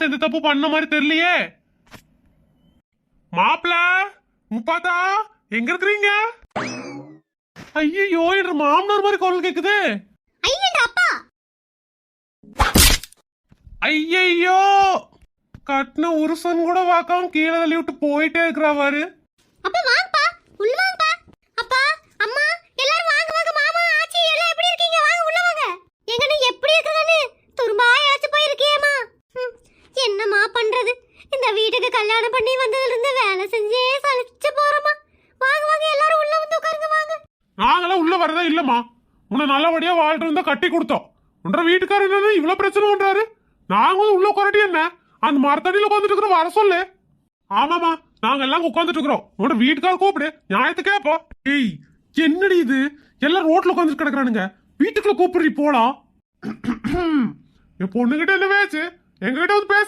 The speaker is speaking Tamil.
எந்த தப்பு பண்ண மாதிரி தெரியலையே. மாப்பிள முப்பாத்தா எங்க இருக்கிறீங்க? ஐயோ என்ற மாமனார் மாதிரி குரல் கேக்குது. ஐயோ கட்டின உருசன் கூட வாக்காம கீழே தள்ளி விட்டு போயிட்டே இருக்கிறாரு. என்னமா பண்றது, இந்த வீட்டுக்கு கல்யாணம் பண்ணி வந்ததுல இருந்து வேலை செஞ்சே சலிச்சு போறோமா. வாங்க வாங்க எல்லாரும் உள்ள வந்து உட்காருங்க வாங்க. நாங்களாம் உள்ள வரதா இல்லம்மா. உன்னை நல்லபடியா வாழ்ட்டு இருந்தா கட்டி கொடுத்தோம். உன்ற வீட்டுக்காரர் என்ன இவ்வளவு பிரச்சனை பண்றாரு? நாங்க உள்ள உட்காரட்டி என்ன அந்த மரத்தடியில உட்காந்துட்டு இருக்கிற வர சொல்லு. ஆமாமா நாங்க எல்லாம் உட்காந்துட்டு இருக்கிறோம். உன்னோட வீட்டுக்காரர் கூப்பிடு நியாயத்து கேப்பா. ஏய் என்னடி இது, எல்லாம் ரோட்ல உட்காந்துட்டு கிடக்குறானுங்க, வீட்டுக்குள்ள கூப்பிடுறீ போலாம். என் பொண்ணுகிட்ட என்ன பேச்சு, எங்ககிட்ட வந்து பேச